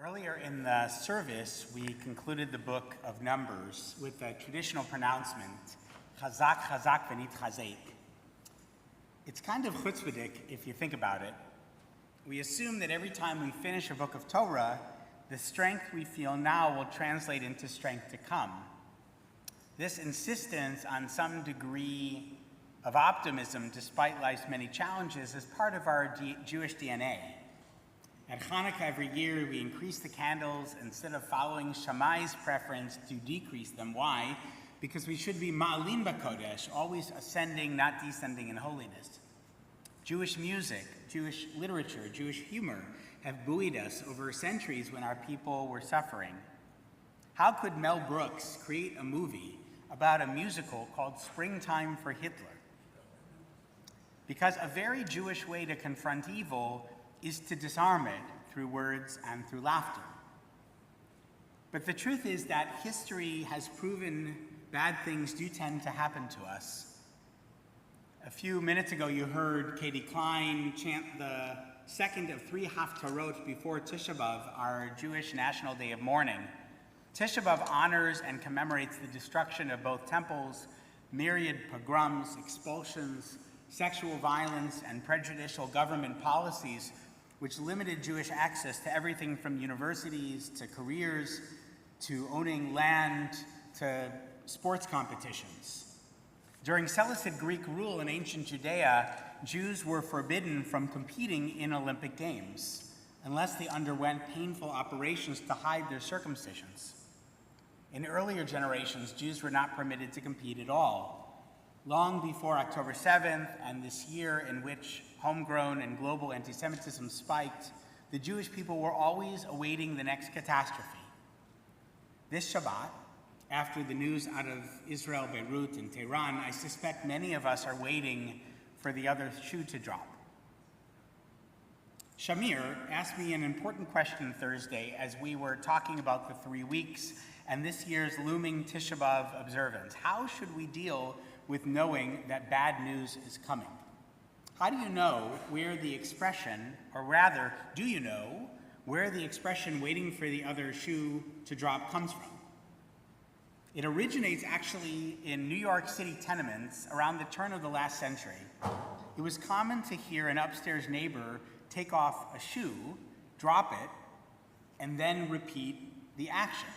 Earlier in the service, we concluded the book of Numbers with the traditional pronouncement, Chazak, Chazak, v'nit chazek. It's kind of chutzpahdik if you think about it. We assume that every time we finish a book of Torah, the strength we feel now will translate into strength to come. This insistence on some degree of optimism despite life's many challenges is part of our Jewish DNA. At Hanukkah every year, we increase the candles instead of following Shammai's preference to decrease them. Why? Because we should be ma'alim b'kodesh, always ascending, not descending in holiness. Jewish music, Jewish literature, Jewish humor have buoyed us over centuries when our people were suffering. How could Mel Brooks create a movie about a musical called Springtime for Hitler? Because a very Jewish way to confront evil is to disarm it through words and through laughter. But the truth is that history has proven bad things do tend to happen to us. A few minutes ago, you heard Katie Klein chant the second of three Haftarot before Tisha B'Av, our Jewish National Day of Mourning. Tisha B'Av honors and commemorates the destruction of both temples, myriad pogroms, expulsions, sexual violence, and prejudicial government policies which limited Jewish access to everything from universities to careers to owning land to sports competitions. During Seleucid Greek rule in ancient Judea, Jews were forbidden from competing in Olympic Games unless they underwent painful operations to hide their circumcisions. In earlier generations, Jews were not permitted to compete at all. Long before October 7th and this year in which homegrown and global anti-Semitism spiked, the Jewish people were always awaiting the next catastrophe. This Shabbat, after the news out of Israel, Beirut, and Tehran, I suspect many of us are waiting for the other shoe to drop. Shamir asked me an important question Thursday as we were talking about the 3 weeks and this year's looming Tisha B'Av observance. How should we deal with knowing that bad news is coming? How do you know where the expression, or rather, do you know where the expression waiting for the other shoe to drop comes from? It originates actually in New York City tenements around the turn of the last century. It was common to hear an upstairs neighbor take off a shoe, drop it, and then repeat the action.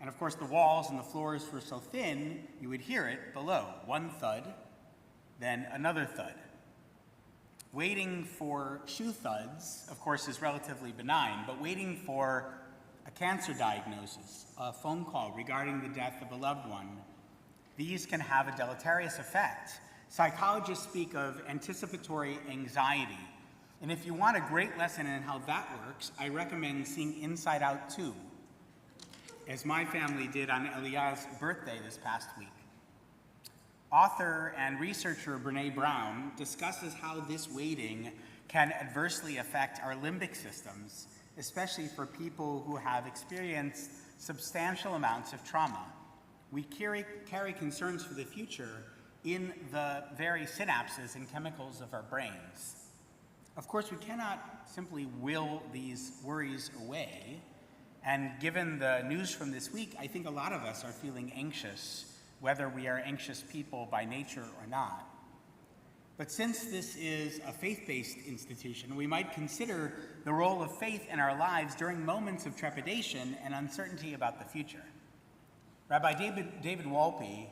And of course, the walls and the floors were so thin, you would hear it below. One thud, then another thud. Waiting for shoe thuds, of course, is relatively benign, but waiting for a cancer diagnosis, a phone call regarding the death of a loved one, these can have a deleterious effect. Psychologists speak of anticipatory anxiety. And if you want a great lesson in how that works, I recommend seeing Inside Out 2, as my family did on Eliah's birthday this past week. Author and researcher Brene Brown discusses how this waiting can adversely affect our limbic systems, especially for people who have experienced substantial amounts of trauma. We carry concerns for the future in the very synapses and chemicals of our brains. Of course, we cannot simply will these worries away. And given the news from this week, I think a lot of us are feeling anxious, whether we are anxious people by nature or not. But since this is a faith-based institution, we might consider the role of faith in our lives during moments of trepidation and uncertainty about the future. Rabbi David Wolpe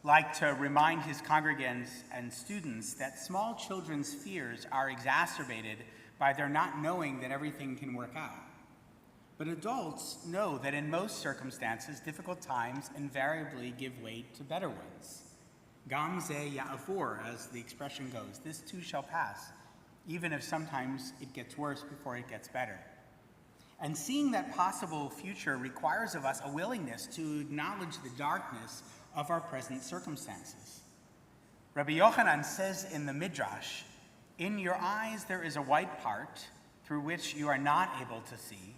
liked to remind his congregants and students that small children's fears are exacerbated by their not knowing that everything can work out. But adults know that in most circumstances, difficult times invariably give way to better ones. Gam ze ya'avor, as the expression goes, this too shall pass, even if sometimes it gets worse before it gets better. And seeing that possible future requires of us a willingness to acknowledge the darkness of our present circumstances. Rabbi Yochanan says in the Midrash, "In your eyes there is a white part through which you are not able to see,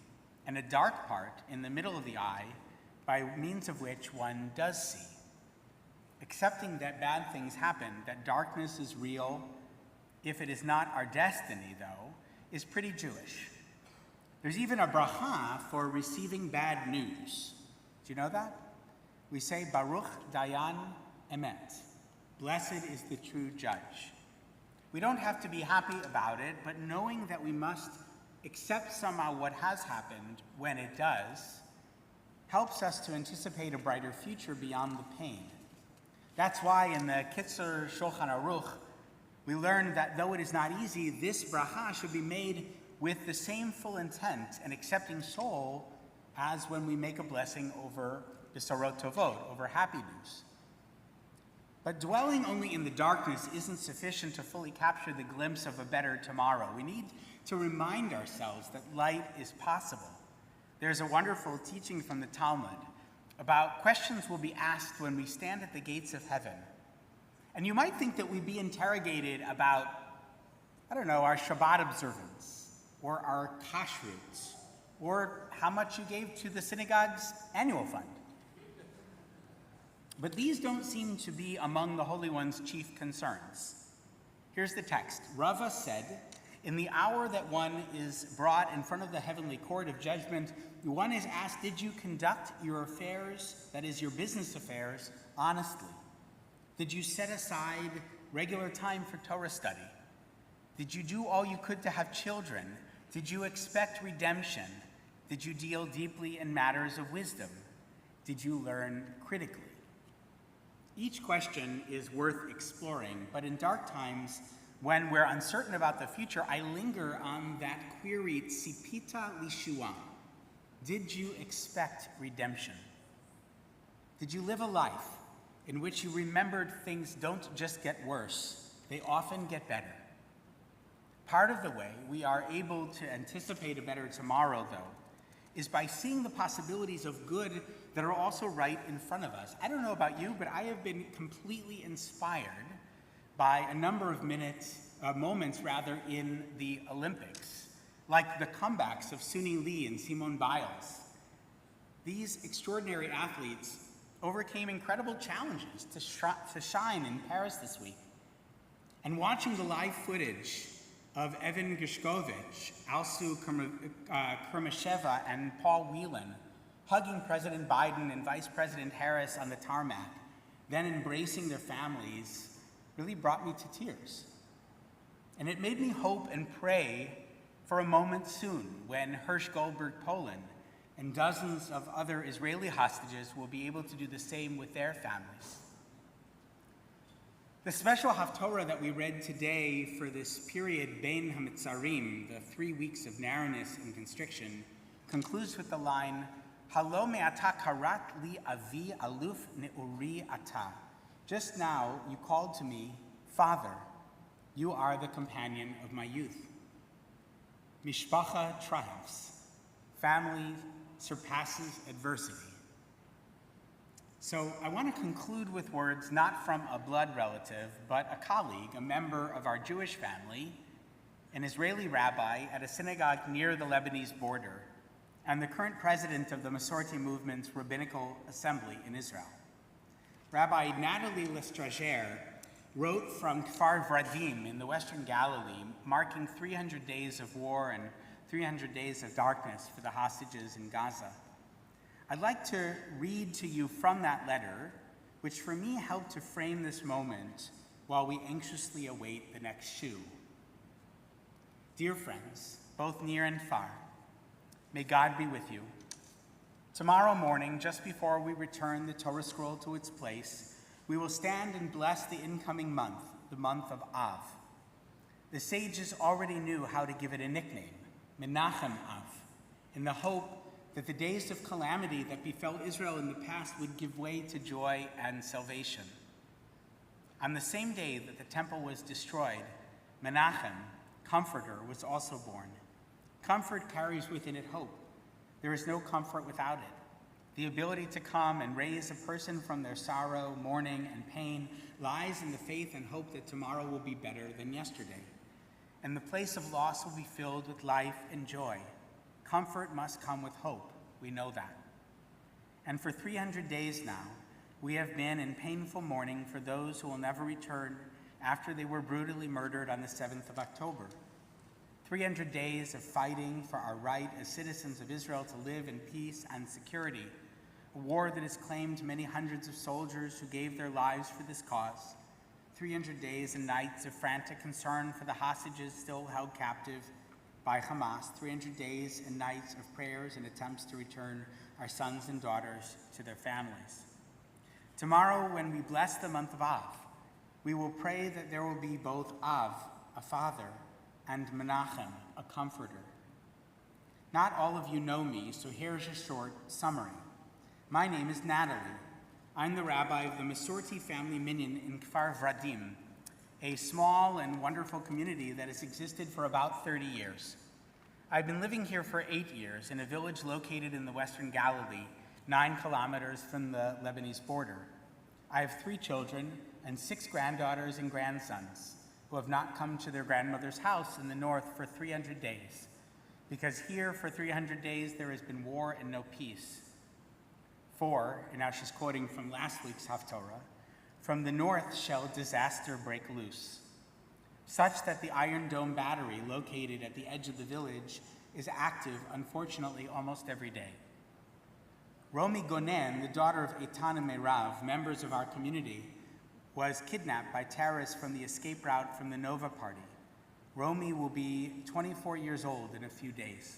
and a dark part in the middle of the eye by means of which one does see." Accepting that bad things happen, that darkness is real, if it is not our destiny, though, is pretty Jewish. There's even a bracha for receiving bad news. Do you know that? We say, Baruch Dayan Emet. Blessed is the true judge. We don't have to be happy about it, but knowing that we must accept somehow what has happened when it does, helps us to anticipate a brighter future beyond the pain. That's why in the Kitzur Shulchan Aruch, we learn that though it is not easy, this bracha should be made with the same full intent and accepting soul as when we make a blessing over Besorot Tovot, over happy news. But dwelling only in the darkness isn't sufficient to fully capture the glimpse of a better tomorrow. We need to remind ourselves that light is possible. There's a wonderful teaching from the Talmud about questions will be asked when we stand at the gates of heaven. And you might think that we'd be interrogated about, our Shabbat observance, or our kashrut, or how much you gave to the synagogue's annual fund. But these don't seem to be among the Holy One's chief concerns. Here's the text. Rava said, in the hour that one is brought in front of the heavenly court of judgment, one is asked, did you conduct your affairs, that is your business affairs, honestly? Did you set aside regular time for Torah study? Did you do all you could to have children? Did you expect redemption? Did you deal deeply in matters of wisdom? Did you learn critically? Each question is worth exploring, but in dark times, when we're uncertain about the future, I linger on that query, Tzipita Lishua. Did you expect redemption? Did you live a life in which you remembered things don't just get worse, they often get better? Part of the way we are able to anticipate a better tomorrow, though, is by seeing the possibilities of good that are also right in front of us. I don't know about you, but I have been completely inspired by a number of moments in the Olympics, like the comebacks of Suni Lee and Simone Biles. These extraordinary athletes overcame incredible challenges to shine in Paris this week. And watching the live footage of Evan Gishkovich, Alsu Kurmasheva, and Paul Whelan hugging President Biden and Vice President Harris on the tarmac, then embracing their families, really brought me to tears. And it made me hope and pray for a moment soon when Hirsch Goldberg Poland and dozens of other Israeli hostages will be able to do the same with their families. The special Haftorah that we read today for this period, Bein HaMitzarim, the 3 weeks of narrowness and constriction, concludes with the line, Halo me'ata karat li avi aluf ne'uri ata. Just now you called to me, Father, you are the companion of my youth. Mishpacha triumphs. Family surpasses adversity. So I want to conclude with words not from a blood relative, but a colleague, a member of our Jewish family, an Israeli rabbi at a synagogue near the Lebanese border, and the current president of the Masorti Movement's Rabbinical Assembly in Israel. Rabbi Natalie Lestragere wrote from Kfar Vradim in the Western Galilee, marking 300 days of war and 300 days of darkness for the hostages in Gaza. I'd like to read to you from that letter, which for me helped to frame this moment while we anxiously await the next shoe. Dear friends, both near and far, may God be with you. Tomorrow morning, just before we return the Torah scroll to its place, we will stand and bless the incoming month, the month of Av. The sages already knew how to give it a nickname, Menachem Av, in the hope that the days of calamity that befell Israel in the past would give way to joy and salvation. On the same day that the temple was destroyed, Menachem, Comforter, was also born. Comfort carries within it hope. There is no comfort without it. The ability to come and raise a person from their sorrow, mourning, and pain lies in the faith and hope that tomorrow will be better than yesterday. And the place of loss will be filled with life and joy. Comfort must come with hope. We know that. And for 300 days now, we have been in painful mourning for those who will never return after they were brutally murdered on the 7th of October. 300 days of fighting for our right as citizens of Israel to live in peace and security. A war that has claimed many hundreds of soldiers who gave their lives for this cause. 300 days and nights of frantic concern for the hostages still held captive by Hamas. 300 days and nights of prayers and attempts to return our sons and daughters to their families. Tomorrow, when we bless the month of Av, we will pray that there will be both Av, a father, and Menachem, a comforter. Not all of you know me, so here's a short summary. My name is Natalie. I'm the rabbi of the Masorti family minyan in Kfar Vradim, a small and wonderful community that has existed for about 30 years. I've been living here for 8 years in a village located in the Western Galilee, 9 kilometers from the Lebanese border. I have 3 children and 6 granddaughters and grandsons who have not come to their grandmother's house in the north for 300 days, because here for 300 days there has been war and no peace. For, and now she's quoting from last week's Haftorah, from the north shall disaster break loose, such that the Iron Dome battery located at the edge of the village is active, unfortunately, almost every day. Romi Gonen, the daughter of Eitan and Meirav, members of our community, was kidnapped by terrorists from the escape route from the Nova Party. Romi will be 24 years old in a few days.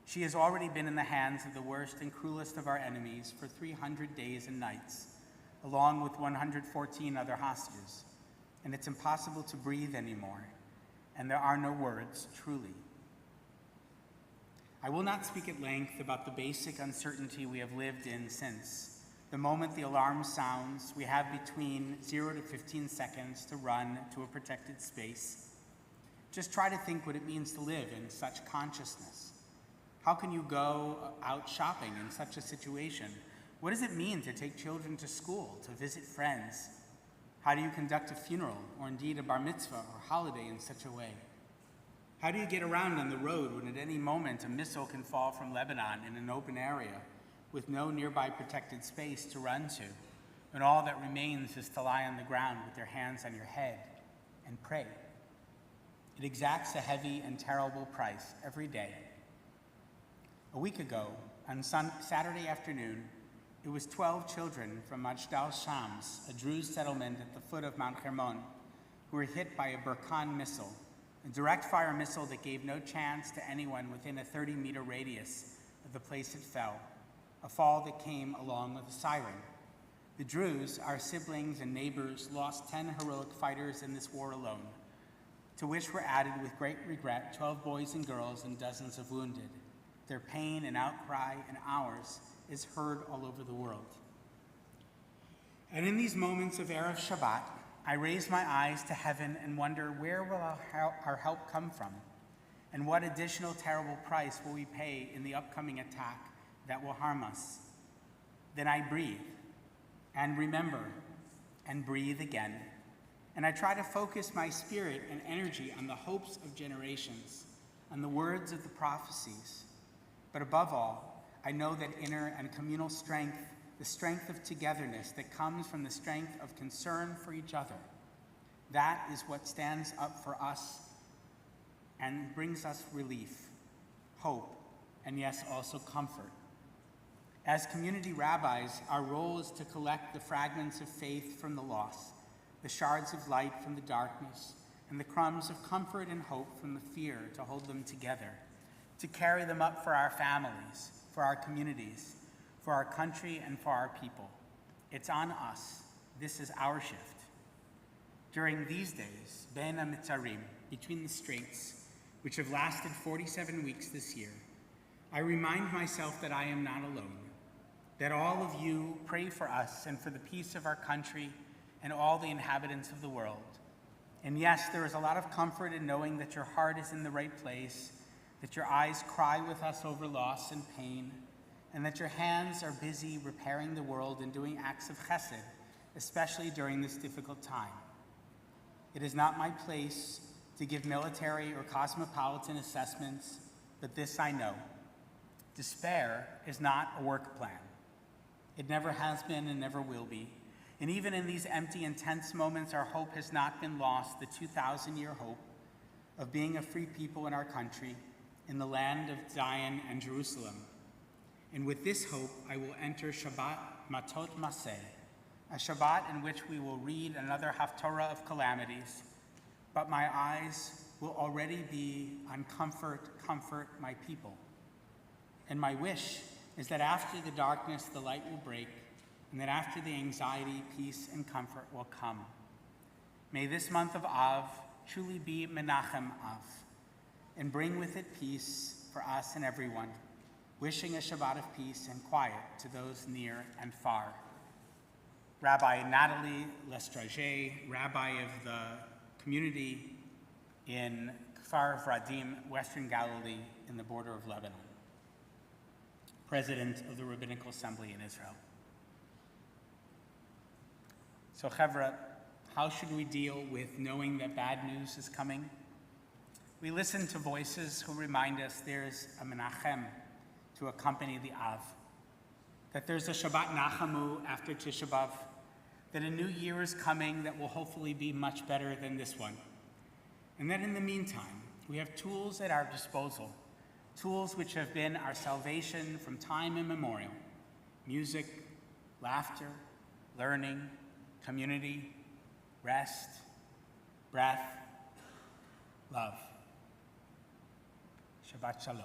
She has already been in the hands of the worst and cruelest of our enemies for 300 days and nights, along with 114 other hostages, and it's impossible to breathe anymore, and there are no words, truly. I will not speak at length about the basic uncertainty we have lived in since. The moment the alarm sounds, we have between 0 to 15 seconds to run to a protected space. Just try to think what it means to live in such consciousness. How can you go out shopping in such a situation? What does it mean to take children to school, to visit friends? How do you conduct a funeral, or indeed a bar mitzvah or holiday in such a way? How do you get around on the road when at any moment a missile can fall from Lebanon in an open area with no nearby protected space to run to, and all that remains is to lie on the ground with your hands on your head and pray? It exacts a heavy and terrible price every day. A week ago, on Saturday afternoon, it was 12 children from Majdal Shams, a Druze settlement at the foot of Mount Hermon, who were hit by a Burkan missile, a direct-fire missile that gave no chance to anyone within a 30-meter radius of the place it fell, a fall that came along with a siren. The Druze, our siblings and neighbors, lost 10 heroic fighters in this war alone, to which were added with great regret 12 boys and girls and dozens of wounded. Their pain and outcry and ours is heard all over the world. And in these moments of Erev Shabbat, I raise my eyes to heaven and wonder, where will our help come from? And what additional terrible price will we pay in the upcoming attack that will harm us? Then I breathe and remember and breathe again. And I try to focus my spirit and energy on the hopes of generations, on the words of the prophecies. But above all, I know that inner and communal strength, the strength of togetherness that comes from the strength of concern for each other, that is what stands up for us and brings us relief, hope, and yes, also comfort. As community rabbis, our role is to collect the fragments of faith from the loss, the shards of light from the darkness, and the crumbs of comfort and hope from the fear, to hold them together, to carry them up for our families, for our communities, for our country, and for our people. It's on us. This is our shift. During these days, Ben HaMitzarim, between the straits, which have lasted 47 weeks this year, I remind myself that I am not alone, that all of you pray for us and for the peace of our country and all the inhabitants of the world. And yes, there is a lot of comfort in knowing that your heart is in the right place, that your eyes cry with us over loss and pain, and that your hands are busy repairing the world and doing acts of chesed, especially during this difficult time. It is not my place to give military or cosmopolitan assessments, but this I know. Despair is not a work plan. It never has been and never will be. And even in these empty and tense moments, our hope has not been lost, the 2,000-year hope. of being a free people in our country, in the land of Zion and Jerusalem. And with this hope, I will enter Shabbat Matot-Masei, a Shabbat in which we will read another Haftorah of calamities, but my eyes will already be on comfort my people. And my wish is that after the darkness, the light will break, and that after the anxiety, peace and comfort will come. May this month of Av truly be Menachem Av, and bring with it peace for us and everyone, wishing a Shabbat of peace and quiet to those near and far. Rabbi Natalie Lestrager, Rabbi of the community in Kfar Vradim, Western Galilee, in the border of Lebanon. President of the Rabbinical Assembly in Israel. So, Chevra, how should we deal with knowing that bad news is coming? We listen to voices who remind us there's a Menachem to accompany the Av, that there's a Shabbat Nachamu after Tisha B'Av, that a new year is coming that will hopefully be much better than this one. And that in the meantime, we have tools at our disposal, tools which have been our salvation from time immemorial: music, laughter, learning, community, rest, breath, love. Shabbat Shalom.